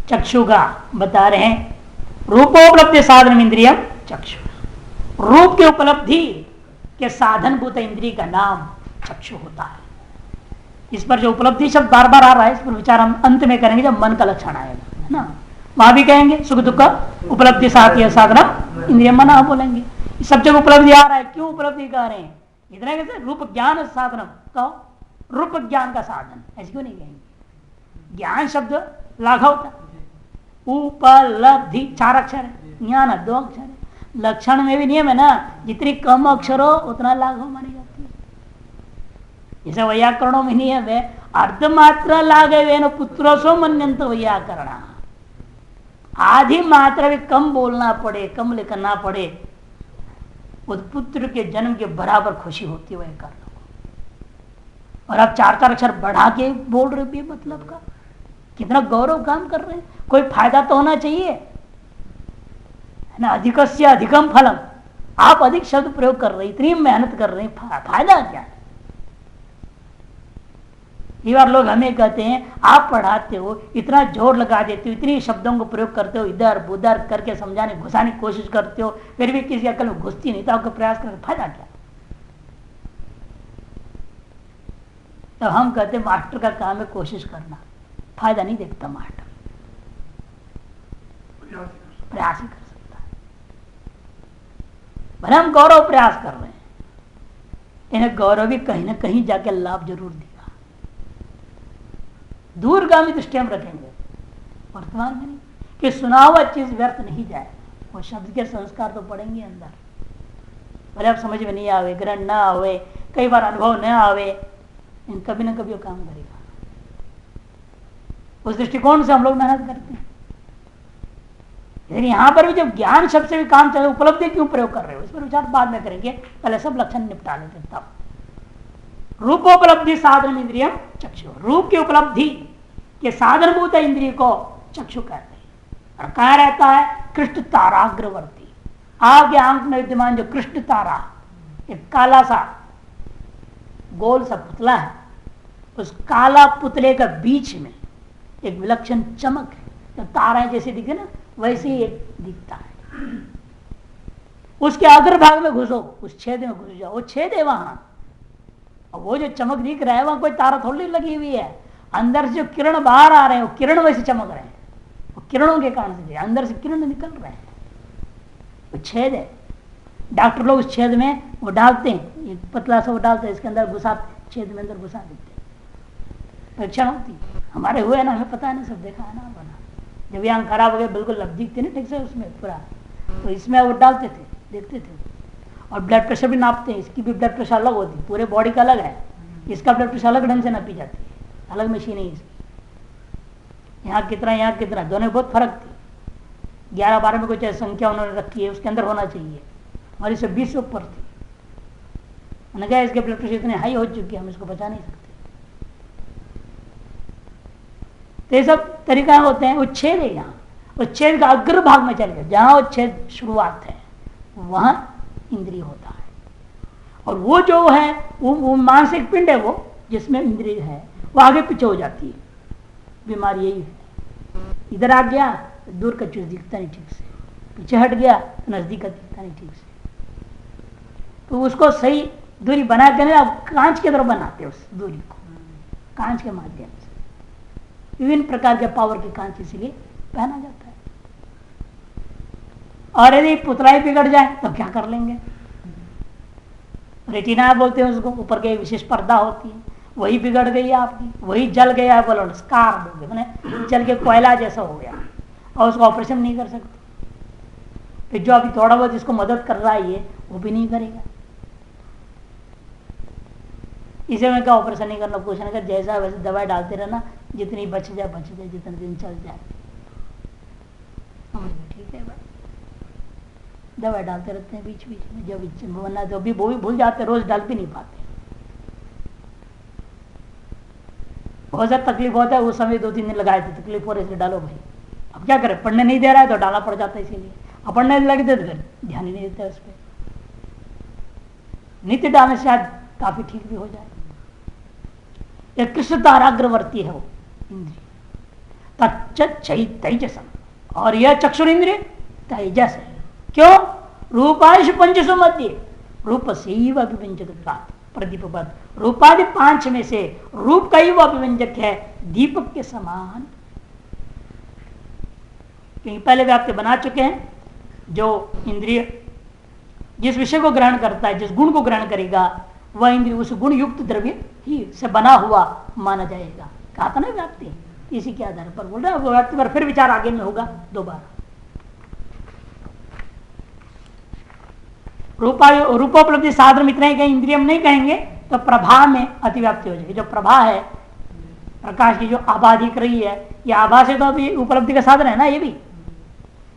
चक्षु का बता रहे हैं। रूपोपलब्धि साधन इंद्रियम चक्षु, रूप के उपलब्धि के साधन भूत इंद्रिय का नाम चक्षु होता है। इस पर जो उपलब्धि शब्द बार बार आ रहा है, इस पर विचार हम अंत में करेंगे जब मन का लक्षण आएगा, है ना। वहां भी कहेंगे सुख दुख उपलब्धि साधन इंद्रिय मना बोलेंगे। सब जगह उपलब्धि आ रहा है, क्यों उपलब्धि कह रहे हैं? इतना कैसे रूप ज्ञान साधन कहो, रूप ज्ञान का साधन, ऐसे क्यों नहीं कहेंगे? ज्ञान शब्द लाघव होता, उपलब्धि 4 अक्षर है, ज्ञान 2 अक्षर है। लक्षण में भी नियम है ना, जितनी कम अक्षर हो उतना लाघव मानी जाती है। जैसे वैयाकरणों में नियम है, अर्धमात्रा लाघवेन पुत्रो सो मन्यंत वैयाकरण, आधी मात्रा भी कम बोलना पड़े, कम लिखना पड़े, उस पुत्र के जन्म के बराबर खुशी होती है वैयाकरण को। और आप 4 अक्षर बढ़ा के बोल रहे हो, मतलब का कितना गौरव काम कर रहे हैं। कोई फायदा तो होना चाहिए, है ना। अधिकस्य अधिकम फलम, आप अधिक शब्द प्रयोग कर रहे हैं, इतनी मेहनत कर रहे हैं, फायदा क्या है? कई बार लोग हमें कहते हैं आप पढ़ाते हो, इतना जोर लगा देते हो, इतनी शब्दों को प्रयोग करते हो, इधर उधर करके समझाने घुसाने की कोशिश करते हो, फिर भी किसी अकल में घुसती नहीं, तो आपका प्रयास करके फायदा क्या? तो हम कहते मास्टर का काम है कोशिश करना, फायदा नहीं देखता मास्टर, प्रयास ही कर सकता है। भले हम गौरव प्रयास कर रहे हैं, इन्हें गौरव भी कहीं ना कहीं जाके लाभ जरूर देगा। दूरगामी दृष्टि हम रखेंगे, वर्तमान में नहीं, कि सुना हुआ चीज व्यर्थ नहीं जाए। वो शब्द के संस्कार तो पड़ेंगे अंदर, भले आप समझ में नहीं आवे, ग्रहण ना आवे, कई बार अनुभव न आवे, कभी ना कभी वो काम करेगा। उस दृष्टिकोण से हम लोग मेहनत करते हैं। लेकिन यहां पर भी जब ज्ञान शब्द से भी काम चले, उपलब्धि क्यों प्रयोग कर रहे हो, इस पर विचार बाद में करेंगे, पहले सब लक्षण निपटा लेते तब। रूपोपलब्धि साधन इंद्रियम चक्षु, रूप की उपलब्धि के साधनभूत इंद्रिय को चक्षु कहते हैं। और कहा रहता है कृष्ण ताराग्रवर्ती, आगे आंख में विद्यमान जो कृष्ण तारा, एक काला सा गोल सा पुतला है, उस काला पुतले का बीच में एक विलक्षण चमक है। तो ताराएं जैसे दिखे ना, वैसे ही एक दिखता है। उसके अग्रभाग में घुसो, उस छेद में घुस जाओ, वो छेद है वहां, और वो जो चमक दिख रहा है वहां कोई तारा थोड़ी लगी हुई है, अंदर से जो किरण बाहर आ रहे हैं वो किरण वैसे चमक रहे हैं, वो किरणों के कारण से अंदर से किरण निकल रहे हैं, वो छेद है। डॉक्टर लोग उस छेद में वो डालते हैं, एक पतला सा वो डालते हैं, इसके अंदर घुसा, छेद में अंदर घुसा देते हैं, परीक्षा होती है। हमारे हुए ना, हमें पता है ना, सब देखा है ना बना। जब ये आंख खराब हो गया, बिल्कुल लब दिखते ना ठीक से उसमें पूरा, तो इसमें वो डालते थे, देखते थे। और ब्लड प्रेशर भी नापते हैं, इसकी भी ब्लड प्रेशर अलग होती है, पूरे बॉडी का अलग है, इसका ब्लड प्रेशर अलग ढंग से नापी जाती है, अलग मशीन है इसकी। यहाँ कितना, दोनों में बहुत फर्क थी। 11-12 में कुछ संख्या उन्होंने रखी है, उसके अंदर होना चाहिए, और इससे 20 से ऊपर थी। उन्होंने कहा इसके ब्लड प्रेशर इतने हाई हो चुके हैं, हम इसको बचा नहीं सकते। तो ये सब तरीका होते हैं। उच्छेद है, यहाँ उच्छेद का अग्र भाग में चल गया, जहां उच्छेद शुरुआत है वहां इंद्रिय होता है। और वो जो है वो मानसिक पिंड है, वो जिसमें इंद्रिय है वो आगे पीछे हो जाती है। बीमारी यही है, इधर आ गया दूर का चीज दिखता नहीं ठीक से, पीछे हट गया नजदीक का दिखता नहीं ठीक से। तो उसको सही दूरी बना के आप कांच की तरह बनाते हैं उस दूरी को, कांच के माध्यम से विभिन्न प्रकार के पावर के कांच इसलिए पहना जाता है। और यदि पुतलाई बिगड़ जाए तो क्या कर लेंगे? रेटिना बोलते हैं उसको, ऊपर के विशेष पर्दा होती है, वही बिगड़ गई आपकी, वही जल गया, बोलो स्कार बोलते, मैंने जल के कोयला जैसा हो गया, और उसको ऑपरेशन नहीं कर सकते। फिर जो अभी थोड़ा बहुत इसको मदद कर रहा है ये, वो भी नहीं करेगा। इसे में क्या ऑपरेशन नहीं करना, कुछ नहीं कर, जैसा वैसे दवाई डालते रहना, जितनी बच जाए, जितने दिन चल जाए, ठीक है भाई। दवाई डालते रहते हैं बीच बीच में, जब बनना तो भी वो भी भूल जाते, रोज डाल भी नहीं पाते। बहुत ज्यादा तकलीफ होता है, उस समय 2-3 दिन लगाए थे, तकलीफ हो रही इसलिए डालो भाई। अब क्या करें, पढ़ने नहीं दे रहा है तो डालना पड़ जाता है, इसीलिए। अब पढ़ने लगे तो फिर ध्यान ही नहीं देता उस पर। नित्य डालने से शायद काफी ठीक भी हो जाए। एक कृष्ण ताराग्रवर्ती है वो इंद्रिय, तच्च तेजसम, और यह चक्षुरेंद्रिय तेजस है। क्यों? रूपांश पंचसु मध्य रूप से ही अभिव्यंजक प्रदीपवत, रूपादि 5 में से रूप का ही वो अभिव्यंजक है, दीपक के समान। क्योंकि पहले व्याप्ति बना चुके हैं, जो इंद्रिय जिस विषय को ग्रहण करता है, जिस गुण को ग्रहण करेगा, वह इंद्रिय उस गुण युक्त द्रव्य ही से बना हुआ माना जाएगा। कहा था ना व्याप्ति, इसी के आधार पर बोल रहे हैं। वो व्याप्ति पर फिर विचार आगे में होगा दोबारा। रूपोपलब्धि साधन इतना ही कहें, इंद्रियम नहीं कहेंगे तो प्रभा में अतिव्याप्ति हो जाएगी। जो प्रभा है प्रकाश की, जो आभा दिख रही है, ये आभा से तो अभी उपलब्धि का साधन है ना। ये भी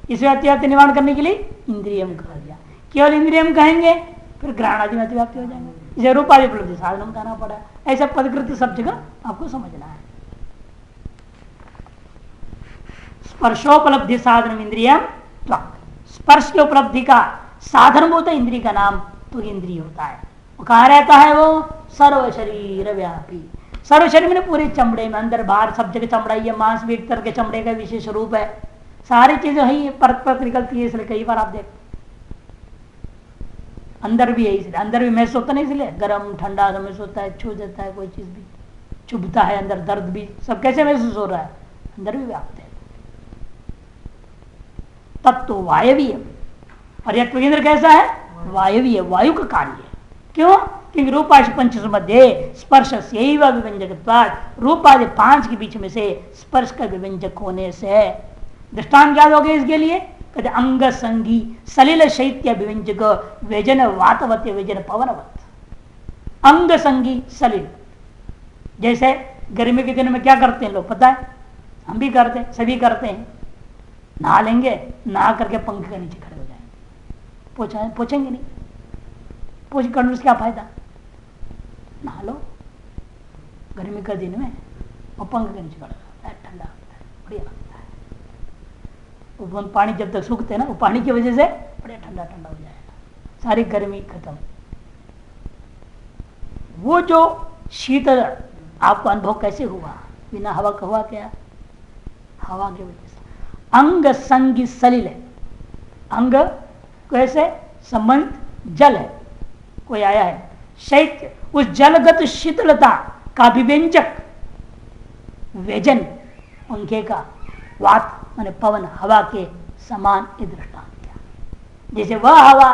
इस अतिव्याप्ति निवारण करने के लिए इंद्रियम कहा गया। केवल इंद्रियम कहेंगे फिर ग्रहण आदि में अतिव्याप्ति हो जाएंगे, इसे रूपादि उपलब्धि साधन कहना पड़ा। ऐसा पदकृत सब जगह आपको समझना है। स्पर्शोपलब्धि साधन इंद्रियम, स्पर्श की उपलब्धि का साधनभूत इंद्रिय का नाम तो इंद्रिय होता है। वो कहाँ रहता है? वो सर्व शरीर व्यापी। सर्व शरीर में पूरे चमड़े में, अंदर बाहर सब जगह चमड़ा ही है। मांस भी एक तरह के चमड़े का विशेष रूप है। सारी चीजें ही परत परत निकलती है, इसलिए कई बार आप देखते अंदर भी है, इसलिए अंदर भी महसूस होता नहीं, इसलिए गर्म ठंडा महसूस होता है, छू देता है, कोई चीज भी चुभता है, अंदर दर्द भी, सब कैसे महसूस हो रहा है? अंदर भी व्याप्त है। तब तो वायवीय, और यह केंद्र कैसा है? वायवीय, वायु का कार्य है। क्यों? क्योंकि रूपादि पंचसु मध्य स्पर्श से विव्यंजक, रूपादि 5 के बीच में से स्पर्श का विव्यंजक होने से दृष्टांत क्या हो गया इसके लिए? कहते अंग संगी सलिल शैत्य विव्यंजक व्यजन वातवत व्यजन पवनवत। अंग संगी सलिल, जैसे गर्मी के दिन में क्या करते हैं लोग पता है? हम भी करते हैं, सभी करते हैं। नहा लेंगे, नहा करके पंखे के नीचे खड़े हो जाएंगे, पोछेंगे नहीं, पोछ करने से क्या फायदा? नहा लो गर्मी के दिन में और पंखे के नीचे खड़े हो, ठंडा होता है, बढ़िया लगता है। वो पानी जब तक सूखते हैं ना, वो पानी की वजह से बढ़िया ठंडा ठंडा हो जाएगा, सारी गर्मी खत्म। वो जो शीतल आपको अनुभव कैसे हुआ? बिना हवा का हुआ क्या? हवा की वजह से। अंग संगी सलिल है, अंग कैसे संबंध जल है, कोई आया है, शैत्य उस जलगत शीतलता का विव्यंजक व्यजन पंखे का, वात माने पवन हवा के समान ये दृष्टांत किया। जैसे वह हवा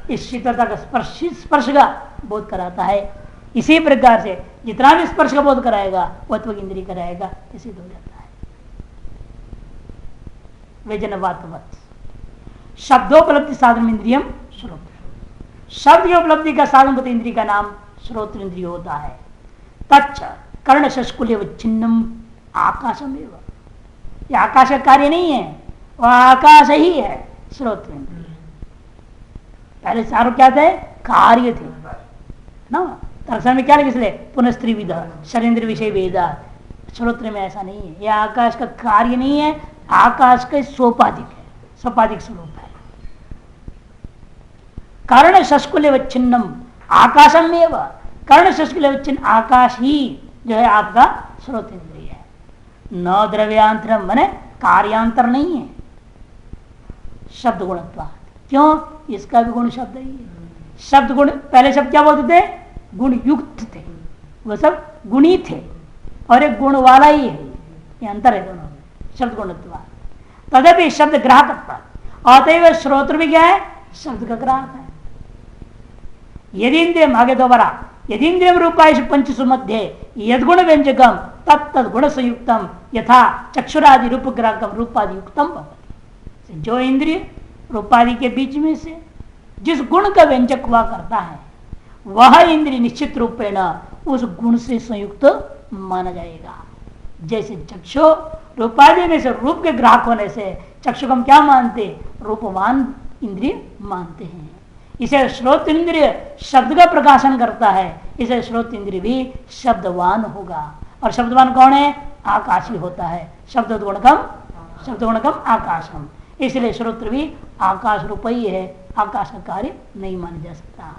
इस शीतलता का स्पर्श का बोध कराता है, इसी प्रकार से जितना भी स्पर्श का बोध कराएगा वह त्वक इंद्रिय कराएगा, इसी हो जाता है व्यजनवातवत। शब्दोपलब्धि साधन इंद्रियम श्रोत्र, शब्द की उपलब्धि का साधन इंद्रिय का नाम श्रोत्र इंद्रिय होता है। तच्च कर्ण शस्कुल्य छिन्नम आकाशमेव, ये आकाश का कार्य नहीं है, वह आकाश ही है श्रोत्र इंद्रिय। पहले चारों क्या थे? कार्य थे ना। दर्शन में क्या लगे? इसलिए पुनस्त्रिविध शरीन्द्र विषय वेदा। श्रोत्र में ऐसा नहीं है, यह आकाश का कार्य नहीं है, आकाश का सोपाधिक है, सोपाधिक स्वरूप है। कर्ण शस्कुल्यवच्छिन्नम आकाशम एव, कर्ण शस्कुल्यवच्छिन्न आकाश ही जो है आपका श्रोत इंद्रिय है। न द्रव्यांतरम माने कार्यांतर नहीं है। शब्द गुणत्वा, क्यों? इसका भी गुण शब्द ही है। शब्द गुण, पहले शब्द क्या बोलते थे? गुण युक्त थे, वो सब गुणी थे, और एक गुण वाला ही है, ये अंतर है दोनों में। शब्द गुणत्वा तदपि शब्द ग्राहकत्व, अतएव श्रोत्र भी क्या है? शब्द का ग्राहक है। यदि इंद्रियम, आगे दोबारा, यदि इंद्रियम रूपायश पंचसु मध्ये यदगुण व्यंजकम तत्तद गुण संयुक्तम यथा चक्षुरादि रूप ग्राहकम रूपादि युक्तम भवति। जो इंद्रिय रूपादि के बीच में से जिस गुण का व्यंजक हुआ करता है, वह इंद्रिय निश्चित रूपेण उस गुण से संयुक्त माना जाएगा। जैसे चक्षु रूपादि में से रूप के ग्राहक होने से चक्षु को हम क्या मानते? रूपवान इंद्रिय मानते हैं। इसे श्रोत इंद्रिय शब्द का प्रकाशन करता है, इसे श्रोत इंद्रिय भी शब्दवान होगा। और शब्दवान कौन है? आकाश ही होता है। शब्द गुणकम आकाशम, इसलिए श्रोत्र भी आकाश रूप ही है, आकाश का कार्य नहीं माना जा सकता।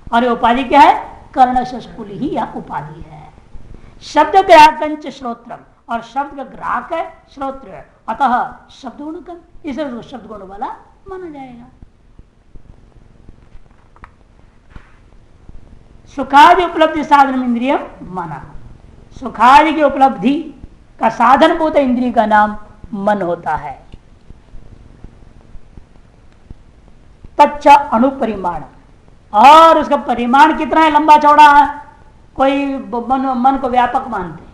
और ये उपाधि क्या है? कर्ण शस्कुल ही या उपाधि है। शब्द ग्राहकंच श्रोत्रम, और शब्द का ग्राहक है श्रोत्र है, अतः शब्द गुण कम, इसलिए उसको शब्द गुण वाला माना जाएगा। सुखादि उपलब्धि साधन इंद्रिय माना, सुखादि की उपलब्धि का साधन भूत इंद्रिय का नाम मन होता है। तच्च अणुपरिमाण, और उसका परिमाण कितना है, लंबा चौड़ा है। कोई मन को व्यापक मानते हैं,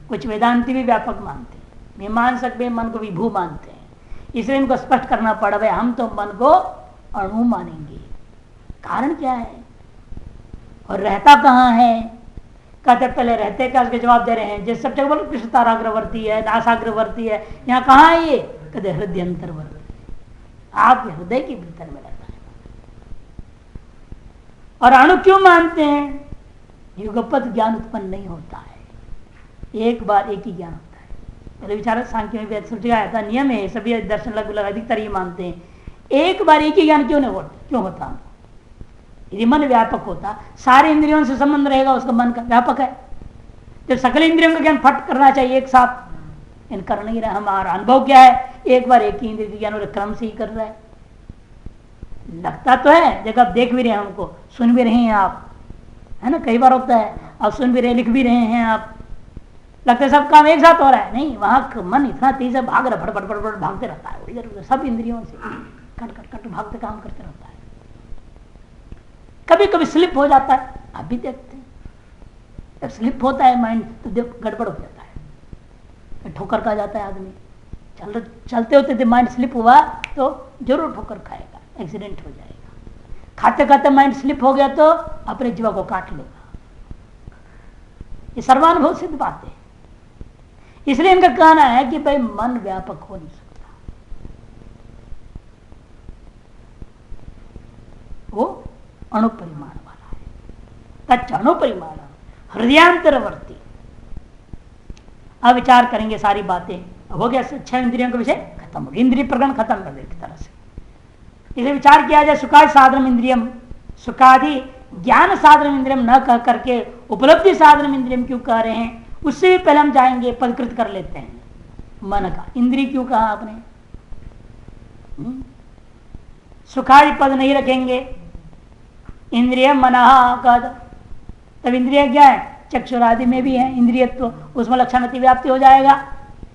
कुछ वेदांती भी व्यापक मानते हैं, मीमांसक भी मन को विभू मानते हैं। इसलिए इनको स्पष्ट करना पड़ रहा है, हम तो मन को अणु मानेंगे। कारण क्या है और रहता कहाँ है? कहते पहले रहते का उसके जवाब दे रहे हैं। जैसे सब जगह बोलो कृष्ण ताराग्रवर्ती है, नासाग्रवर्ती है, यहाँ कहाँ है ये? कहते हृदय अंतर्वर्ती, आपके हृदय के भीतर में रहता है। और अणु क्यों मानते हैं? युगपत ज्ञान उत्पन्न नहीं होता है, एक बार एक ही ज्ञान होता है। पहले विचार सांख्य में आया था, नियम है, सभी दर्शन लगभग अधिकतर ये मानते हैं एक बार एक ही ज्ञान क्यों नहीं होता, क्यों होता? यदि मन व्यापक होता, सारे इंद्रियों से संबंध रहेगा, उसका मन का व्यापक है, जब सकल इंद्रियों का ज्ञान फट करना चाहिए एक साथ, इन कर नहीं रहा। हमारा अनुभव क्या है, एक बार एक ही इंद्रिय के ज्ञान और क्रम से ही कर रहा है। लगता तो है, जब आप देख भी रहे हैं, हमको सुन भी रहे हैं आप, है ना, कई बार होता है आप सुन भी रहे, लिख भी रहे हैं आप, लगता है सब काम एक साथ हो रहा है। नहीं, वहां मन इतना तेज से भाग रहा, फटफट फटफट भागते रहता है इधर उधर, सब इंद्रियों से कट कट कट भागते काम करते रहता है। कभी कभी स्लिप हो जाता है, आप भी देखते हैं, जब स्लिप होता है माइंड तो गड़बड़ हो जाता है, ठोकर खा जाता है आदमी। चलते होते माइंड स्लिप हुआ तो जरूर ठोकर खाएगा, एक्सीडेंट हो जाएगा। खाते खाते माइंड स्लिप हो गया तो अपने जीवा को काट लेगा। ये सर्वानुभव सिद्ध बात है। इसलिए इनका कहना है कि भाई मन व्यापक हो नहीं सकता, वो अणुपरिमाण वाला है। तच्च अणुपरिमाण हृदयांतरवर्ती। अब विचार करेंगे सारी बातें, हो गया 6 इंद्रियों का विषय खत्म हो गया, इंद्रिय प्रकरण खत्म कर दे एक तरह से। इसे विचार किया जाए, सुखादि साधन इंद्रियम, सुखादि ज्ञान साधन इंद्रियम न कह करके उपलब्धि साधन इंद्रियम क्यों कह रहे हैं? उससे भी पहले हम जाएंगे, पदकृत कर लेते हैं मन का। इंद्रिय क्यों कहा आपने? सुखादि पद नहीं रखेंगे, इंद्रिय मनः कह दो, तब इंद्रिय क्या है? चक्षुरादि में भी है इंद्रियत्व, उसमें लक्षण अतिव्याप्ति हो जाएगा।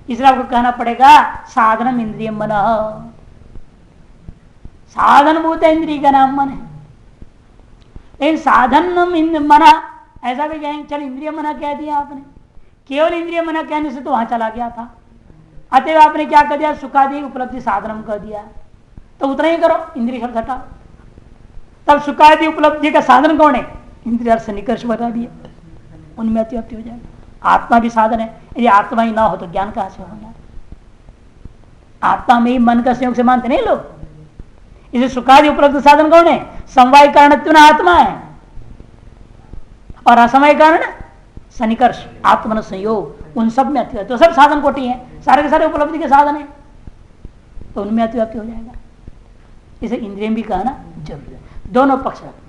इसलिए आपको कहना पड़ेगा साधनम इंद्रिय मनः, साधन भूत इंद्रिय का नाम मन है। लेकिन साधन मना ऐसा भी कहेंगे, चल इंद्रिय मना कह दिया आपने, केवल इंद्रिय मना कहने से तो वहां चला गया था। अतएव आपने क्या कर दिया? सुखादि उपलब्धि साधनम कर दिया, तो उतना ही करो, इंद्रिय शब्द हटा। तब सुखादि उपलब्धि का साधन कौन है? इंद्रिय से निकर्ष बता दिया, उनमें अतिव्याप्ति हो जाएगी। आत्मा भी साधन है, यदि आत्मा ही ना हो तो ज्ञान कहां से होगा? आत्मा में ही मन का संयोग से मानते नहीं लोग। इसे सुखादि उपलब्ध साधन कौन है? समवाय कारण आत्मा है, और असमय कारण सनिकर्ष आत्मन संयोग, उन सब में अतिव्याप्ति। तो सब साधन कोटि है, सारे के सारे उपलब्धि के साधन है, तो उनमें अतिव्याप्ति हो जाएगा। इसे इंद्रिय भी कहना जरूरी है, दोनों पक्ष रखना।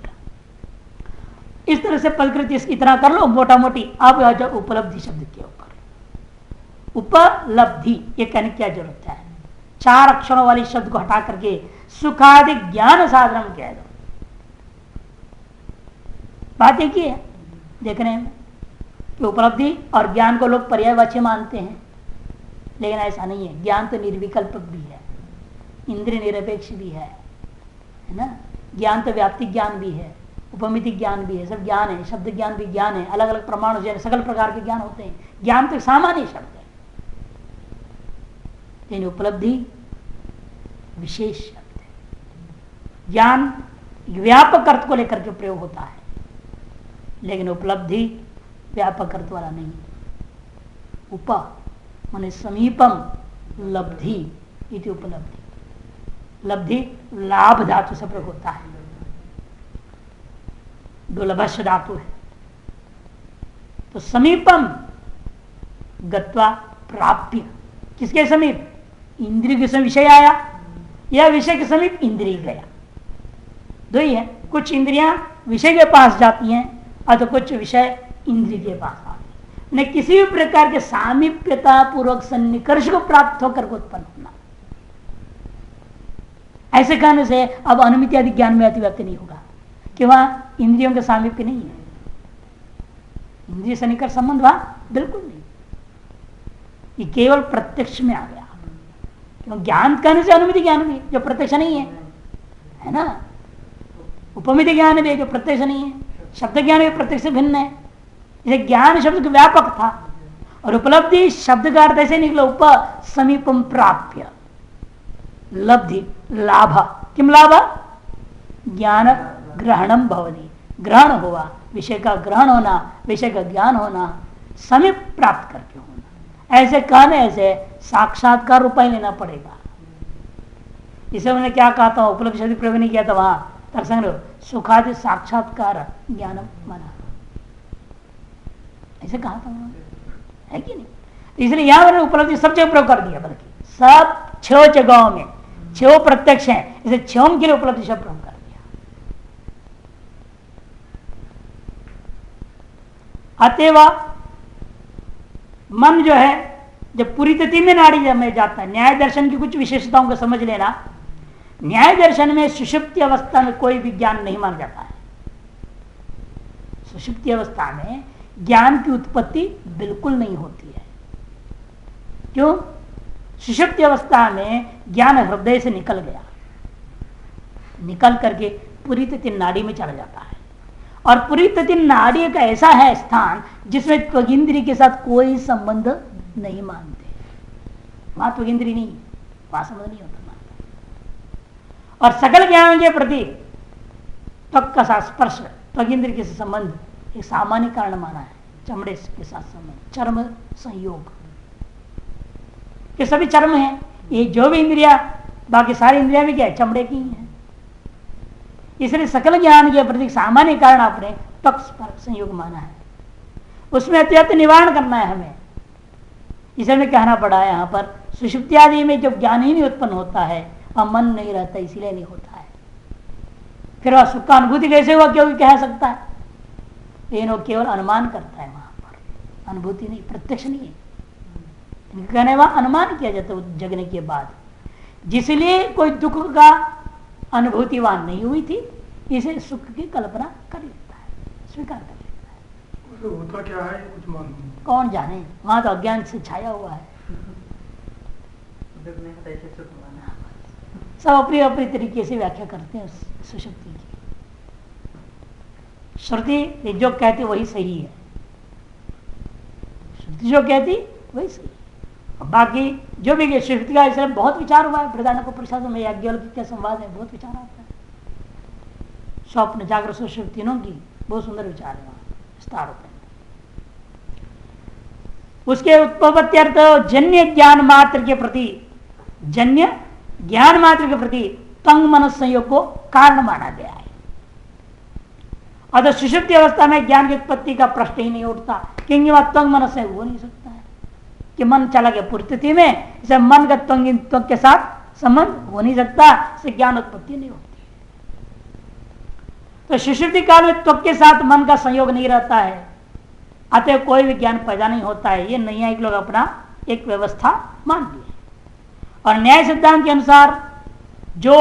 इस तरह से प्रकृति इतना कर लो मोटा मोटी। अब आ जाओ उपलब्धि शब्द के ऊपर। उपलब्धि ये कहने की क्या जरूरत है? 4 अक्षरों वाली शब्द को हटा करके सुखादि ज्ञान साधन कह दो। बात एक ही है, देख रहे हैं कि उपलब्धि और ज्ञान को लोग पर्यायवाची मानते हैं, लेकिन ऐसा नहीं है। ज्ञान तो निर्विकल्पक भी है, इंद्रिय निरपेक्ष भी है ना। ज्ञान तो व्याप्ति ज्ञान भी है, उपमिति ज्ञान भी है, सब ज्ञान है। शब्द ज्ञान भी ज्ञान है, अलग अलग प्रमाण से सकल प्रकार के ज्ञान होते हैं। ज्ञान तो सामान्य शब्द है, लेकिन उपलब्धि विशेष शब्द है। ज्ञान व्यापक अर्थ को लेकर के प्रयोग होता है, लेकिन उपलब्धि व्यापक अर्थ वाला नहीं। उप माने समीपम, लब्धि इति उपलब्धि। लब्धि लाभ धातु से प्रयोग होता है, दुर्लभस्य धातु है। तो समीपम गत्वा प्राप्य, किसके समीप? इंद्रिय के समीप विषय आया, या विषय के समीप इंद्रिय गया। दो ही है, कुछ इंद्रियां विषय के पास जाती हैं, अथवा कुछ विषय इंद्रिय के पास आते हैं। न किसी भी प्रकार के सामीप्यता पूर्वक सन्निकर्ष को प्राप्त होकर उत्पन्न होना। ऐसे कहने से अब अनुमिति आदि ज्ञान में अतिव्याप्ति नहीं होगा कि वहां इंद्रियों के सामीप्य नहीं है, इंद्रिय सन्निकर्ष संबंध वहां बिल्कुल नहीं, ये केवल प्रत्यक्ष में आ गया। क्यों? ज्ञान कहने से अनुमिति ज्ञान भी जो प्रत्यक्ष नहीं है ना, उपमिति ज्ञान भी जो प्रत्यक्ष नहीं है, शब्द ज्ञान भी प्रत्यक्ष से भिन्न है। जैसे ज्ञान शब्द व्यापक था और उपलब्धि शब्द का अर्थ ऐसे निकला उप समीपम प्राप्य, लब्धि लाभ, किम लाभ? ज्ञान ग्रहणम भवति, ग्रहण हुआ, विषय का ग्रहण होना, विषय का ज्ञान होना, समीप प्राप्त करके होना। ऐसे कहने से साक्षात्कार उपाय लेना पड़ेगा। इसे मैंने क्या कहा था, उपलब्धि शब्द प्रयोग नहीं किया था वहां तर्कसंग्रह, सुखादि साक्षात्कार ज्ञानम मना, ऐसे कहा था है कि नहीं? इसलिए यहां मैंने उपलब्धि सब जगह प्रयोग कर दिया, बल्कि सब 6 जगहों में 6 प्रत्यक्ष है, इसे 6 के लिए उपलब्धि शब्द प्रयोग कर दिया। अतएव मन जो है जब पूरी तिथि में नाड़ी में जाता है, न्याय दर्शन की कुछ विशेषताओं को समझ लेना। न्याय दर्शन में सुषुप्ति अवस्था में कोई भी ज्ञान नहीं माना जाता है। सुषुप्ति अवस्था में ज्ञान की उत्पत्ति बिल्कुल नहीं होती है। क्यों? सुषुप्ति अवस्था में ज्ञान हृदय से निकल गया, निकल करके पूरी तिथि नाड़ी में चला जाता है। और पूरी तिथि नाड़ी का ऐसा है स्थान जिसमें त्वगिंद्री के साथ कोई संबंध नहीं मानते, वहां त्वगिंद्री नहीं, वहां संबंध नहीं होता मानता। और सकल ज्ञान के प्रति त्वक का साथ स्पर्श, त्वगिंद्री के संबंध एक सामान्य कारण माना है। चमड़े के साथ संबंध, चर्म संयोग, ये सभी चर्म है। ये जो भी इंद्रिया, बाकी सारी इंद्रिया भी क्या है? चमड़े की ही है। इसलिए सकल ज्ञान के प्रति सामान्य कारण आपने त्वक स्पर्श संयोग माना है, उसमें अत्यंत निवारण करना है हमें। इसलिए कहना पड़ा है यहाँ पर सुषुप्ति आदि में जब ज्ञान ही नहीं उत्पन्न होता है, वह मन नहीं रहता, इसीलिए नहीं होता है। फिर वह सुख का अनुभूति कैसे हुआ, क्यों कह सकता है? लेकिन वो केवल अनुमान करता है, वहां पर अनुभूति नहीं, प्रत्यक्ष नहीं है। कहने वहां अनुमान किया जाता है जगने के बाद, जिसलिए कोई दुख का अनुभूति वहां नहीं हुई थी, इसे सुख की कल्पना कर लेता है, स्वीकार कर लेता है। तो होता क्या है कुछ मालूम, कौन जाने, वहां तो अज्ञान से छाया हुआ है। सब अपनी अपनी तरीके से व्याख्या करते हैं सुषुप्ति की। श्रुति जो कहती वही सही है, श्रुति जो कहती वही सही है। बाकी जो भी सुषुप्ति का इसलिए बहुत विचार हुआ है, प्रधान को प्रसाद में याज्ञवल्क्य के संवाद में बहुत विचार आता है। स्वप्न जागृत सुषुप्ति तीनों की बहुत सुंदर विचार है वहां विस्तार होते हैं। उसके उत्पत्त्यर्थ जन्य ज्ञान मात्र के प्रति, जन्य ज्ञान मात्र के प्रति तंग मनस संयोग को कारण माना गया है। अतः सुषुप्ति अवस्था में ज्ञान की उत्पत्ति का प्रश्न ही नहीं उठता, क्योंकि वह तंग मनस से हो नहीं सकता है कि मन चला गया पूर्ति में, इसे मन का त्वक के साथ संबंध हो नहीं सकता, इससे ज्ञान उत्पत्ति नहीं होती। तो सुषुप्ति काल में त्वक के साथ मन का संयोग नहीं रहता है, अतः कोई भी ज्ञान पैदा नहीं होता है। ये नैयायिक लोग अपना एक व्यवस्था मान ली। और न्याय सिद्धांत के अनुसार जो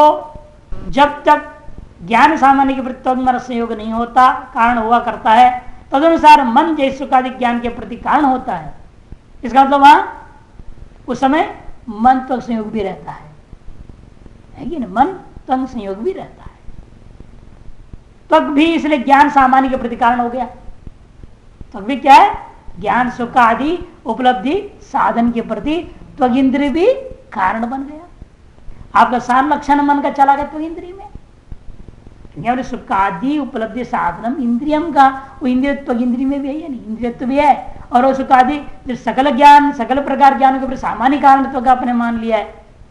जब तक ज्ञान सामान्य के प्रति त्वक संयोग नहीं होता, कारण हुआ करता है, तदनुसार मन जैसे सुखादि ज्ञान के प्रति कारण होता है। इसका मतलब वहां उस समय मन त्वक संयोग भी रहता है कि नहीं? मन त्वक संयोग भी रहता है। त्वक भी इसलिए ज्ञान सामान्य के प्रति कारण हो गया। त्वक भी क्या है? ज्ञान सुख आदि उपलब्धि साधन के प्रति त्वक इंद्रिय भी कारण बन गया। आपका सार लक्षण मन का चला गया त्वक इंद्रिय में, सुख आदि उपलब्धि साधनम इंद्रियम का, वो इंद्रियत्व इंद्रिय में भी है या नहीं? इंद्रियत्व भी है। और वो सुख आदि जो सकल ज्ञान सकल प्रकार ज्ञान के सामान्य कारण का आपने मान लिया है,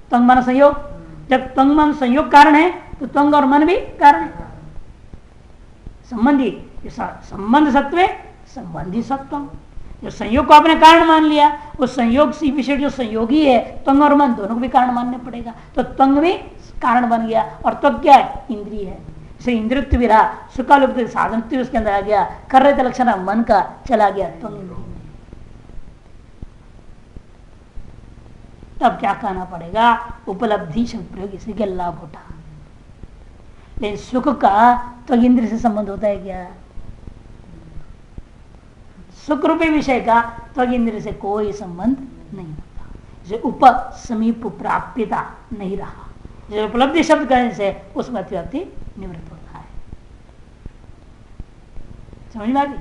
त्वंग मन संयोग। जब त्वंग मन संयोग कारण है तो त्वंग और मन भी कारण है, संबंधी। संबंध सत्व संबंधी सत्व, जो संयोग को आपने कारण मान लिया, उस संयोग से विषय जो संयोगी है त्वंग और मन दोनों को भी कारण मानने पड़ेगा। तो त्वंग भी कारण बन गया और त्वक क्या है? इंद्रिय है। इंद्रियत्व विरा सुखालुप्त साधन उसके अंदर आ गया, कर रहे थे लक्षण मन का चला गया त्वंग इंद्रिय में। तब क्या कहना पड़ेगा, उपलब्धि शब्द प्रयोग, इसी के लाभ उठा। लेकिन सुख का तो इंद्र से संबंध होता है क्या? सुख रूपी विषय का तो इंद्र से कोई संबंध नहीं होता। जो उप समीप प्राप्यता नहीं रहा, जो उपलब्धि शब्द कहने से उसमें अतिव्याप्ति निवृत्त होता है। समझ में आ गई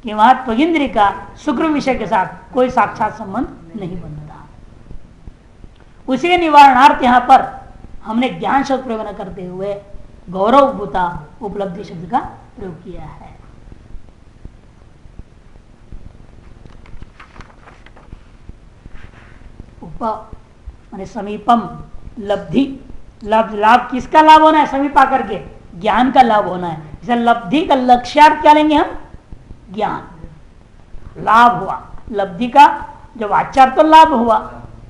कि वहां त्वगिंद्रिय का शुक्र विषय के साथ कोई साक्षात संबंध नहीं बनता। उसी के निवारणार्थ यहां पर हमने ज्ञान शब्द प्रयोग न करते हुए गौरव भूता उपलब्धि शब्द का प्रयोग किया है। उप माने समीपम, लब्धि, लाभ किसका लाभ होना है? समीप आकर के ज्ञान का लाभ होना है। इसे लब्धि का लक्ष्यार्थ क्या लेंगे हम? ज्ञान। लाभ हुआ लब्धि का, जब आचार तो लाभ हुआ,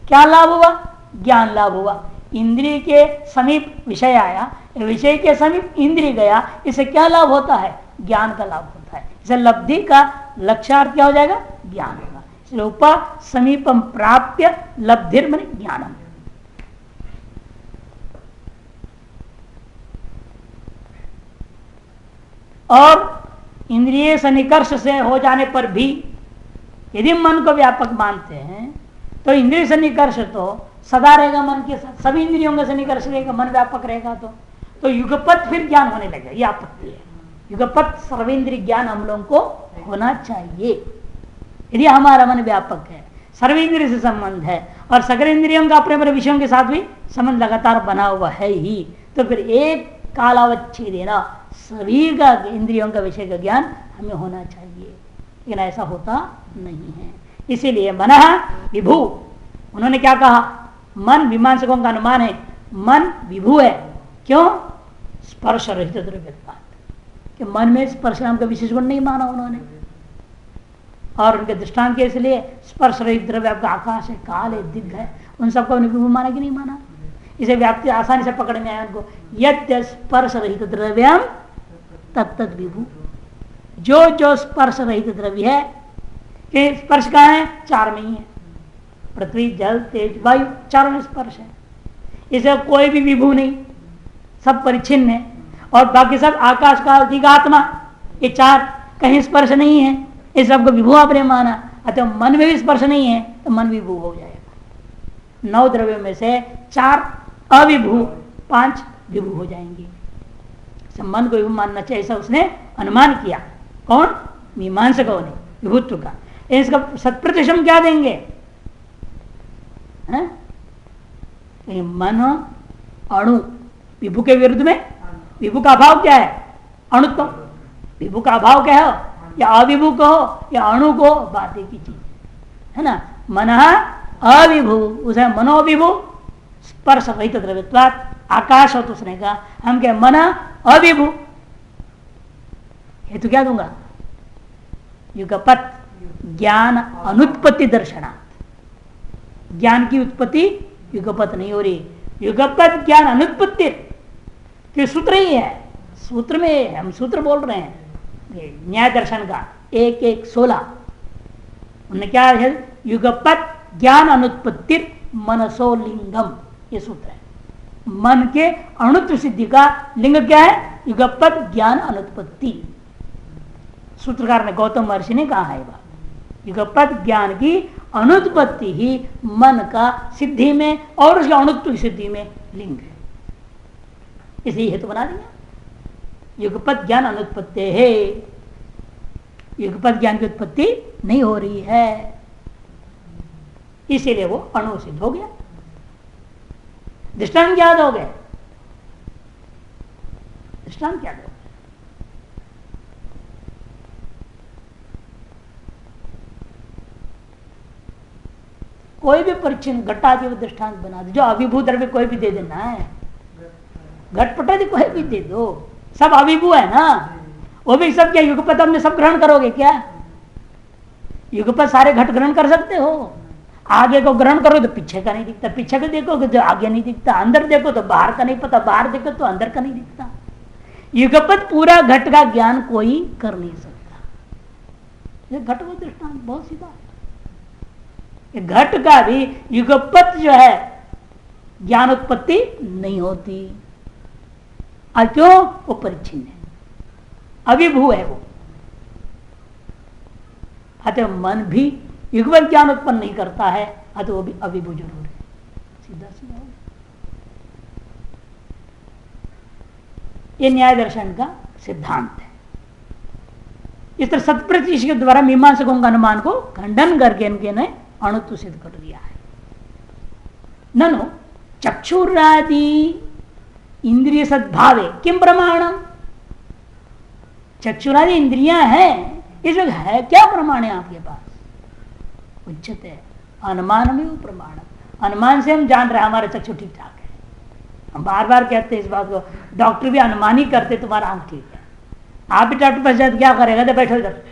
क्या लाभ हुआ? ज्ञान लाभ हुआ। इंद्रिय के समीप विषय आया, विषय के समीप इंद्रिय गया, इसे क्या लाभ होता है? ज्ञान का लाभ होता है। इसे लब्धि का लक्ष्यार्थ क्या हो जाएगा? ज्ञान होगा। इसलिए उप समीपम प्राप्य लब्धिर माने ज्ञानम। और इंद्रिय सन्निकर्ष से हो जाने पर भी यदि मन को व्यापक मानते हैं तो इंद्रिय सन्निकर्ष तो सदा रहेगा मन के साथ, सभी इंद्रियों का सन्निकर्ष रहेगा, मन व्यापक रहेगा। तो युगपत फिर ज्ञान होने लगेगा, यह आपत्ति है। युगपत सर्वेंद्रिय ज्ञान हम लोगों को होना चाहिए। यदि हमारा मन व्यापक है, सर्वेंद्रिय से संबंध है और सकल इंद्रियों का अपने अपने विषयों के साथ भी संबंध लगातार बना हुआ है ही, तो फिर एक कालावच्छेद देना सभी का इंद्रियों का विषय का ज्ञान हमें होना चाहिए। लेकिन ऐसा होता नहीं है। इसीलिए मन विभु, उन्होंने क्या कहा? मन, मीमांसकों का अनुमान है मन विभु है। क्यों? स्पर्श रहित द्रव्यत्वात्, कि मन में स्पर्श नाम का विशेष गुण नहीं माना उन्होंने। और उनके दृष्टांत के इसलिए स्पर्श रहित द्रव्य आपका आकाश है, काल है, दिग्ध है, उन सबको विभु माना कि नहीं माना? इसे व्याप्ति आसानी से पकड़ में आया उनको। यद्य स्पर्श रहित द्रव्यम तत्त विभु, जो जो स्पर्श रहित द्रव्य है, कि स्पर्श कहाँ है? चार में ही है, पृथ्वी, जल, तेज, वायु, चारों में स्पर्श है। इसे कोई भी विभु नहीं, सब परिच्छिन्न है। और बाकी सब आकाश, काल, दिग्ध, आत्मा, ये चार कहीं स्पर्श नहीं है, इस सबको विभु आपने माना। अतः मन में भी स्पर्श नहीं है तो मन विभु हो जाएगा। 9 द्रव्यों में से 4 अविभु, 5 विभु हो जाएंगे। मन को विभु मानना चाहिए, ऐसा उसने अनुमान किया। कौन? मीमांसकों ने विभुत्व का। इसका शत% क्या देंगे? मन अणु, विभु के विरुद्ध में विभु का अभाव क्या है? अणुत्व। विभु का अभाव क्या हो, या अविभु कहो या अणु को, बात एक ही चीज है ना। मन अविभु, उसे मनोविभु स्पर्श रहित द्रव्यत्वात्, आकाश हो तो उसने कहा हम क्या मन अविभु। हेतु क्या दूंगा? युगपत ज्ञान अनुत्पत्ति दर्शनात्, ज्ञान की उत्पत्ति युगपत नहीं हो रही। युगपत ज्ञान अनुत्पत्ति कि सूत्र ही है, सूत्र में हम सूत्र बोल रहे हैं न्याय दर्शन का 1:16। उन्होंने क्या है? युगपत ज्ञान अनुत्पत्ति मनसो लिंगम, ये सूत्र है। मन के अणुत्व सिद्धि का लिंग क्या है? युगपत ज्ञान अनुत्पत्ति। सूत्रकार ने, गौतम महर्षि ने कहा है बात। युगपत ज्ञान की अनुत्पत्ति ही मन का सिद्धि में और उसके अणुत्व सिद्धि में लिंग है, इसलिए हेतु बना दिया। युगपत ज्ञान अनुत्पत्ति है, युगपत ज्ञान की उत्पत्ति नहीं हो रही है, इसीलिए वो अणु सिद्ध हो गया। दृष्टांत याद हो गए? दृष्टांत याद हो गए? कोई भी परिचिन घटादि दृष्टांत बना दो, जो अभिभू द्रव्य कोई भी दे देना है, घटपटादि कोई भी दे दो, सब अभिभू है ना। वो भी सब क्या युगपत हमने सब ग्रहण करोगे क्या? युगपत सारे घट ग्रहण कर सकते हो? आगे को ग्रहण करो तो पीछे का नहीं दिखता, पीछे को देखो तो आगे नहीं दिखता, अंदर देखो तो बाहर का नहीं पता, बाहर देखो तो अंदर का नहीं दिखता। युगपत पूरा घट का ज्ञान कोई कर नहीं सकता। ये घट को दृष्टांत बहुत सीधा। ये घट का भी युगपत जो है ज्ञान उत्पत्ति नहीं होती। और क्यों? वो परिच्छिन्न है, अविभू है वो। अतः मन भी युगपत ज्ञान उत्पन्न नहीं करता है, अतः वो भी अविभू जरूर है। सीधा सीधा हो, ये न्याय दर्शन का सिद्धांत है। इस तरह सत्प्रतिश के द्वारा मीमांसकों का अनुमान को खंडन करके इनके ने अणुत्व सिद्ध कर दिया है। ननु चक्षुरादि इंद्रिय सद्भावे किम प्रमाणम? चक्षुरादि इंद्रियां हैं, इस वक्त है क्या प्रमाण है आपके पास? उच्चते अनुमान में वो प्रमाण, अनुमान से हम जान रहे हैं हमारे चक्षु ठीक ठाक है। हम बार बार कहते हैं इस बात को, डॉक्टर भी अनुमान ही करते तुम्हारा आंख ठीक है। आप भी डॉक्टर पास जाते क्या करेगा? तो बैठो इधर,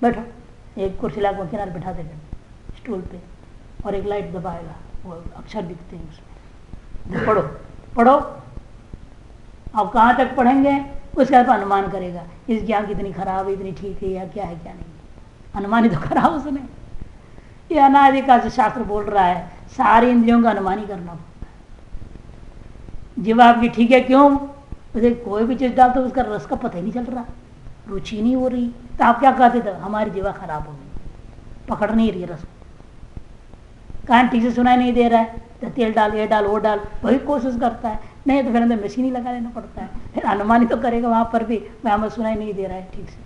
बैठो, एक कुर्सी ला किनारे बैठा देगा स्टूल पे और एक लाइट दबाएगा, वो अक्षर दिखते हैं उसमें, पढ़ो पढ़ो। आप कहाँ तक पढ़ेंगे उसके बाद अनुमान करेगा इसकी आंख इतनी खराब है, इतनी ठीक है, या क्या है क्या नहीं। अनुमान ही तो करा उसने। ये अनादि का शास्त्र बोल रहा है सारी इंद्रियों का अनुमान ही करना पड़ता है। जीव आपकी ठीक है क्यों? उसे कोई भी चीज डालते उसका रस का पता ही नहीं चल रहा, रुचि नहीं हो रही, तो आप क्या कहते थे? हमारी जीवा खराब हो गई, पकड़ नहीं रही रस। कान ठीक से सुनाई नहीं दे रहा है तो तेल डाल, ये डाल, वो डाल, वही कोशिश करता है, नहीं तो फिर अंदर मशीन ही लगा देना पड़ता है, फिर अनुमान ही तो करेगा वहां पर भी, मैं हमें सुनाई नहीं दे रहा है ठीक से।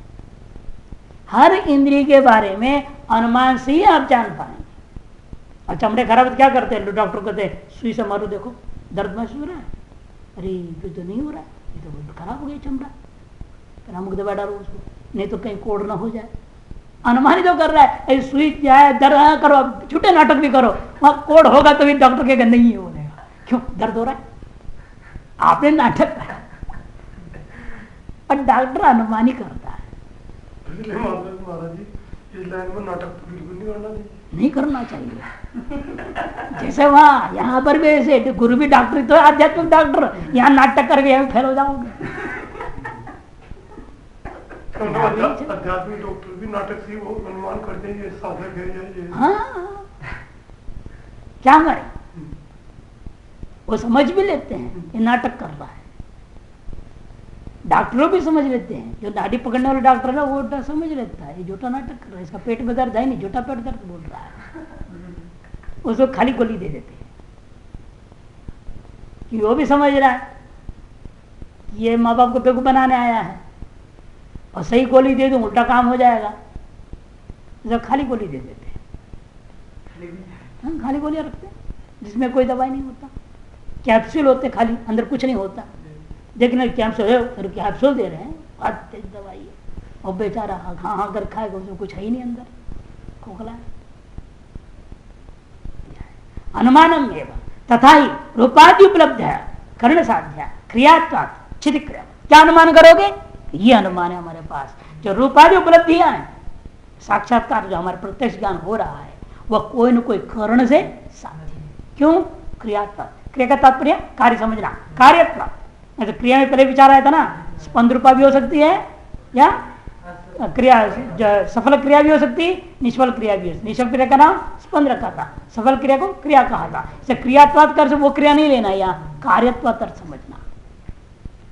हर इंद्रिय के बारे में अनुमान से ही आप जान पाएंगे। और चमड़े खराब तो क्या करते हैं? डॉक्टर कहते हैं सुई से मारो, देखो दर्द महसूस हो रहा है, अरे ये तो नहीं हो रहा है, ये तो खराब हो गया चमड़ा, फिर हम दवा डालो उसको, नहीं तो कहीं कोड़ ना हो जाए। अनुमान ही तो कर रहा है, सुई जाए दर्द करो, झूठे नाटक भी करो, वहां कोड़ होगा तो भी डॉक्टर के नहीं हो जाएगा, क्यों? दर्द हो रहा है, आपने नाटक करा। और डॉक्टर अनुमान ही करता है। महाराज जी इस लाइन में नाटक तो बिल्कुल नहीं करना चाहिए, नहीं करना चाहिए। जैसे वहां यहाँ पर भी ऐसे गुरु भी डॉक्टर तो आध्यात्मिक डॉक्टर, यहाँ नाटक करके यहाँ फेल हो जाओगे। आध्यात्मिक डॉक्टर भी नाटक से वो अनुमान करते हैं ये साधक है ये। हाँ, क्या करें? वो समझ भी लेते हैं ये नाटक कर रहा है। डॉक्टरों भी समझ लेते हैं, जो नाड़ी पकड़ने वाला डॉक्टर है ना वो समझ लेता है ये झूठा नाटक कर रहा है, इसका पेट में दर्द है नहीं, झूठा पेट दर्द बोल रहा है, उसको खाली गोली दे देते हैं। कि वो भी समझ रहा है ये माँ बाप को बेवकूफ बनाने आया है, और सही गोली दे दूं उल्टा काम हो जाएगा, तो खाली गोली दे देते हैं। हाँ, खाली गोलियां रखते हैं जिसमें कोई दवाई नहीं होता, कैप्सूल होते खाली, अंदर कुछ नहीं होता। देखना कैप्सूल दे रहे हैं, बहुत तेज दवाई है, और बेचारा हाँ हाँ कर खाएगा, उसमें कुछ है ही नहीं अंदर, खोखला है। अनुमानम एवं तथा ही रूपादि उपलब्ध है, कर्ण साध्य क्रियात्मक छिद क्रिया। क्या अनुमान करोगे? ये अनुमान है हमारे पास, जो रूपादि उपलब्धियां हैं, साक्षात्कार जो हमारे प्रत्यक्ष ज्ञान हो रहा है वह कोई न कोई कर्ण से साध्य है। क्यों? क्रियात्मक, क्रिया का तात्पर्य कार्य समझना, कार्यत्मक। तो क्रिया में पहले विचार आया था ना, स्पंद रूपा भी हो सकती है या क्रिया सफल क्रिया भी हो सकती है, निष्फल क्रिया भी हो सकती। निष्फल क्रिया का नाम स्पंद रखा था, सफल क्रिया को क्रिया कहा था। इसे क्रियात्मक अर्थ से वो क्रिया नहीं लेना, या कार्यत्मक अर्थ समझना।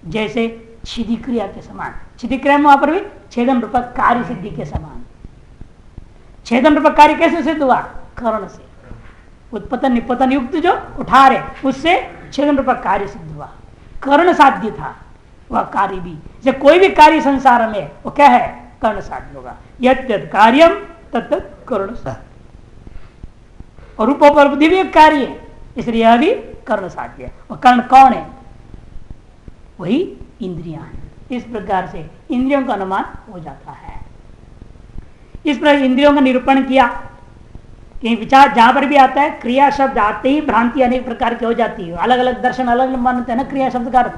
जैसे छिदी क्रिया के समान, छिदी क्रिया में वहां पर भी छेदन रूपक कार्य सिद्धि के समान। छेदन रूपक कार्य कैसे सिद्ध हुआ? कर्ण से। उत्पतन निपतन युक्त जो उठा रहे उससे छेदन रूपक कार्य सिद्ध हुआ, कर्ण साध्य था वह कार्य भी। जैसे कोई भी कार्य संसार में वो क्या है? कर्ण साध्य होगा। यद कार्यम तत्त कर्ण साध्य, और रूपोपलब्धि भी एक कार्य है, इसलिए यह भी कर्ण साध्य है। और कर्ण कौन है? वही इंद्रियां हैं। इस प्रकार से इंद्रियों का अनुमान हो जाता है। इस प्रकार इंद्रियों का निरूपण किया कि विचार जहां पर भी आता है, क्रिया शब्द आते ही भ्रांति अनेक प्रकार की हो जाती है। अलग अलग दर्शन अलग अलग मानते हैं ना क्रिया शब्द का अर्थ।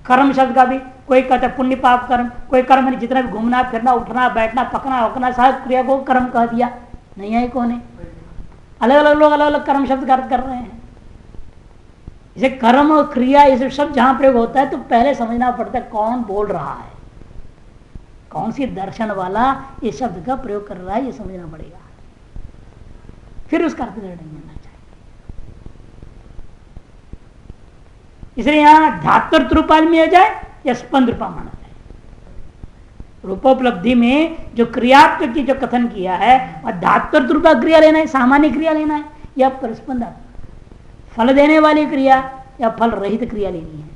कर्म शब्द का भी कोई कहता है पुण्य पाप कर्म, कोई कर्म नहीं, जितना भी घूमना फिरना उठना बैठना पकना होकना सब क्रिया को कर्म कह दिया। नहीं है कौन है? अलग अलग लोग अलग अलग कर्म शब्द का अर्थ कर रहे हैं। इसे कर्म और क्रिया ये सब शब्द जहां प्रयोग होता है तो पहले समझना पड़ता है कौन बोल रहा है, कौन सी दर्शन वाला इस शब्द का प्रयोग कर रहा है, ये समझना पड़ेगा। फिर उसका अर्थ निर्णय होना चाहिए। इसलिए यहां धात्वर्थ रूपा में आ जाए या स्पंद रूपा माना जाए। रूपोपलब्धि में जो क्रियात्मक की जो कथन किया है वह धात्वर्थ रूपा क्रिया लेना है, सामान्य क्रिया लेना है, या परस्पंदात्मक फल देने वाली क्रिया या फल रहित क्रिया लेनी है।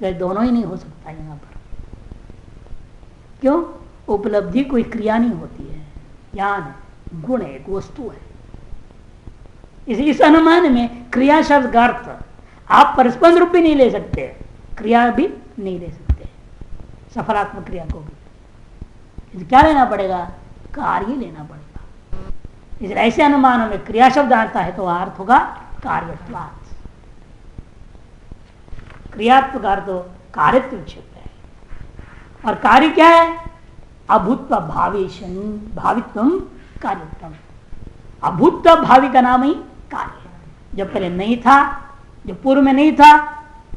तो दोनों ही नहीं हो सकता यहां पर। क्यों? उपलब्धि कोई क्रिया नहीं होती है, ज्ञान है, गुण है, एक वस्तु है। इस अनुमान में क्रिया शब्द का अर्थ आप परस्पर रूप भी नहीं ले सकते, क्रिया भी नहीं ले सकते, सफलात्मक क्रिया को भी। क्या लेना पड़ेगा? कार्य लेना पड़ेगा। इसलिए ऐसे अनुमानों में क्रिया शब्द आता है तो अर्थ होगा कार्यत्वात्। क्रियात्मक अर्थ कार्यत्व क्षेत्र है। और कार्य क्या है? अभूत्व भावेशन भावित्वम कार्यत्वम। अभूत्व भावी का नाम ही कार्य है। जो पहले नहीं था, जो पूर्व में नहीं था,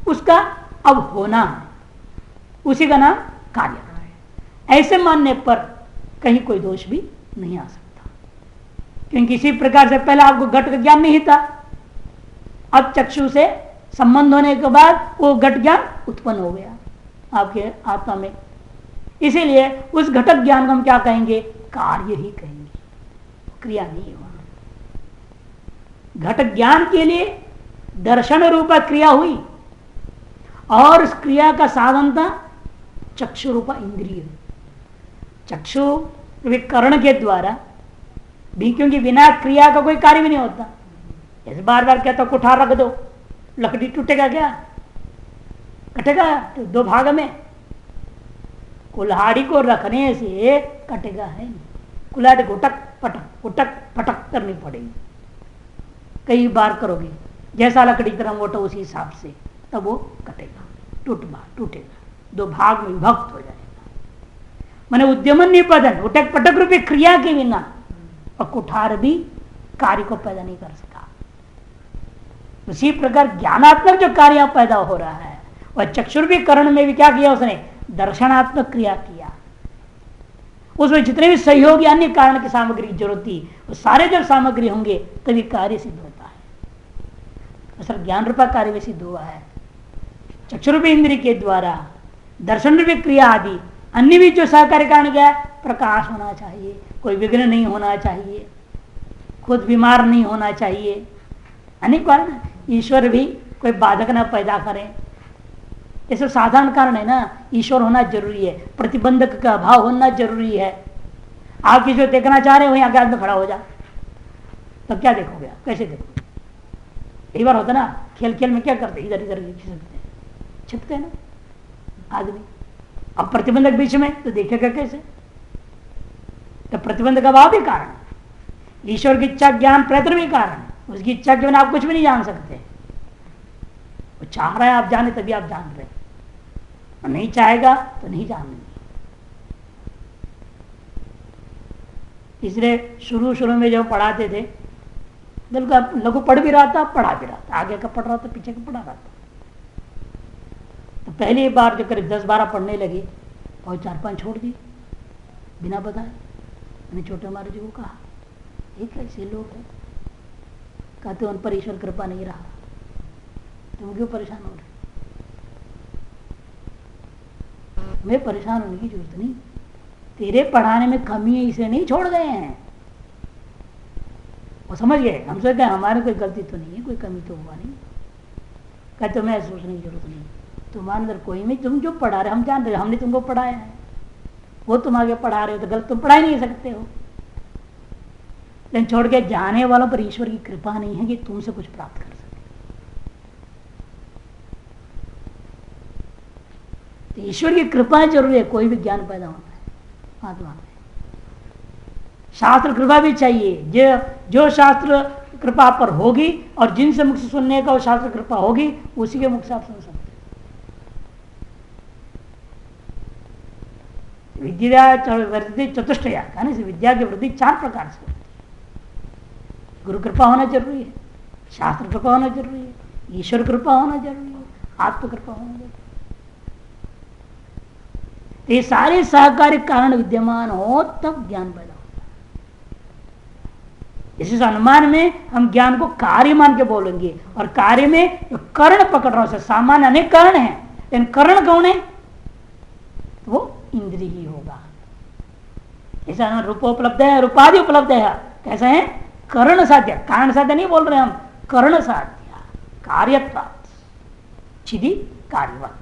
उसका अब होना है, उसी का नाम कार्य है। ऐसे मानने पर कहीं कोई दोष भी नहीं आ सकता, क्योंकि किसी प्रकार से पहले आपको घट का ज्ञान नहीं था, अब चक्षु से संबंध होने के बाद वो घट ज्ञान उत्पन्न हो गया आपके आत्मा में। इसीलिए उस घटक ज्ञान को हम क्या कहेंगे? कार्य ही कहेंगे, क्रिया नहीं होना। घटक ज्ञान के लिए दर्शन रूपा क्रिया हुई और उस क्रिया का साधन था चक्षु रूपा इंद्रिय। चक्षु कर्ण के द्वारा भी, क्योंकि बिना क्रिया का कोई कार्य भी नहीं होता। जैसे बार बार कहता कुठार रख दो, लकड़ी टूटेगा क्या? कटेगा तो दो भाग में। कुल्हाड़ी को रखने से कटेगा है नहीं, कुल्हाड़ी उटक पटक करनी पड़ेगी, कई बार करोगे, जैसा लकड़ी तरह मोटा उसी हिसाब से, तब वो कटेगा, टूटेगा, दो भाग में विभक्त हो जाएगा। मैंने उद्यमन निपदन उटक पटक रूपी क्रिया के बिना और कुठार भी कार्य को पैदा नहीं कर सका। उसी प्रकार ज्ञानात्मक जो कार्य पैदा हो रहा है वह चक्षुर्वीकरण में भी क्या किया उसने? दर्शनात्मक क्रिया किया। उसमें जितने भी सहयोगी अन्य कारण की सामग्री की जरूरत थी, वो सारे जब सामग्री होंगे तभी कार्य सिद्ध होता है। सर ज्ञान रूपा कार्य भी सिद्ध हुआ है चक्षुरूपी इंद्रिय के द्वारा। दर्शन रूपी क्रिया आदि अन्य भी जो सहकारी कारण क्या है? प्रकाश होना चाहिए, कोई विघ्न नहीं होना चाहिए, खुद बीमार नहीं होना चाहिए, अनेक कारण। ईश्वर भी कोई बाधक न पैदा करें, ये सब साधारण कारण है ना। ईश्वर होना जरूरी है, प्रतिबंधक का अभाव होना जरूरी है। आप किसी को देखना चाह रहे हो, वहीं आगे आदमी खड़ा हो जा, तब क्या देखोगे? कैसे देखोगे? कई बार होता ना, खेल खेल में क्या करते, इधर इधर खिसकते हैं, छिपते हैं ना आदमी। अब प्रतिबंधक बीच में तो देखेगा कैसे? तो प्रतिबंधक का अभाव भी कारण है। ईश्वर की इच्छा ज्ञान प्रयत्न भी कारण है। उसकी इच्छा के बिना आप कुछ भी नहीं जान सकते। वो चाह रहा है आप जाने तभी आप जान रहे, और नहीं चाहेगा तो नहीं जानेंगे। इसलिए शुरू में जब पढ़ाते थे, बिल्कुल लघु पढ़ भी रहा था, पढ़ा भी रहा था, आगे का पढ़ रहा था, पीछे का पढ़ा रहा था। तो पहली बार जो करीब 10-12 पढ़ने लगे और 4-5 छोड़ दी बिना बताए। मैंने छोटे महाराज जी को कहा, एक ऐसे लोग हैं, कहते उन पर ईश्वर कृपा नहीं रहा, तुम क्यों परेशान हो रहे? मैं परेशान होने की जरूरत नहीं, तेरे पढ़ाने में कमी है इसलिए नहीं छोड़ गए हैं। वो समझ गए, हम सोचते हैं हमारे कोई गलती तो नहीं है, कोई कमी तो हुआ नहीं। कहते मैं सोचने की जरूरत नहीं, तुम्हारे अंदर कोई नहीं, तुम जो पढ़ा रहे हम जान रहे, हमने तुमको पढ़ाया है, वो तुम आगे पढ़ा रहे हो तो गलत तुम पढ़ा ही नहीं सकते हो। लेकिन छोड़ के जाने वालों पर ईश्वर की कृपा नहीं है कि तुमसे कुछ प्राप्त कर सके। तो ईश्वर की कृपा जरूरी है, कोई भी ज्ञान पैदा होता है आत्मा में। शास्त्र कृपा भी चाहिए, जो शास्त्र कृपा पर होगी और जिनसे मुख से सुनने का वो शास्त्र कृपा होगी, उसी के मुख से आप सुन सकते। विद्या वृद्धि चतुष्टया, विद्या की वृद्धि 4 प्रकार से होती है। गुरु कृपा होना जरूरी है, शास्त्र कृपा होना जरूरी है, ईश्वर कृपा होना जरूरी है, आत्म कृपा होना जरूरी है। ये सारे सहकारी कारण विद्यमान हो तब ज्ञान पैदा होता है। इस अनुमान में हम ज्ञान को कार्य मान के बोलेंगे, और कार्य में जो कर्ण पकड़ रहा है, सामान्य अनेक कर्ण है, लेकिन कर्ण कौन है? तो वो इंद्रिय ही होगा। ऐसा रूपोपलब्ध है, रूपादि उपलब्ध है, कैसा है? कर्ण साध्य, कारण साध्य नहीं बोल रहे हम, कर्ण साध्य, कार्यत्वात् छिदी कार्यवत,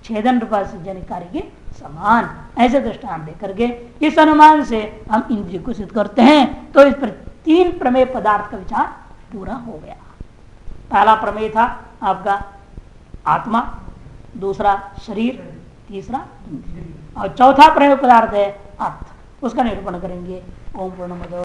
छेदन रूपाजन कार्य के समान, ऐसे दृष्टांत दे करके इस अनुमान से हम इंद्रिय को सिद्ध करते हैं। तो इस पर 3 प्रमेय पदार्थ का विचार पूरा हो गया। पहला प्रमेय था आपका आत्मा, दूसरा शरीर, तीसरा इंद्रिय, और चौथा प्रमेय पदार्थ है अर्थ। उसका निरूपण करेंगे। ओम पूर्णमद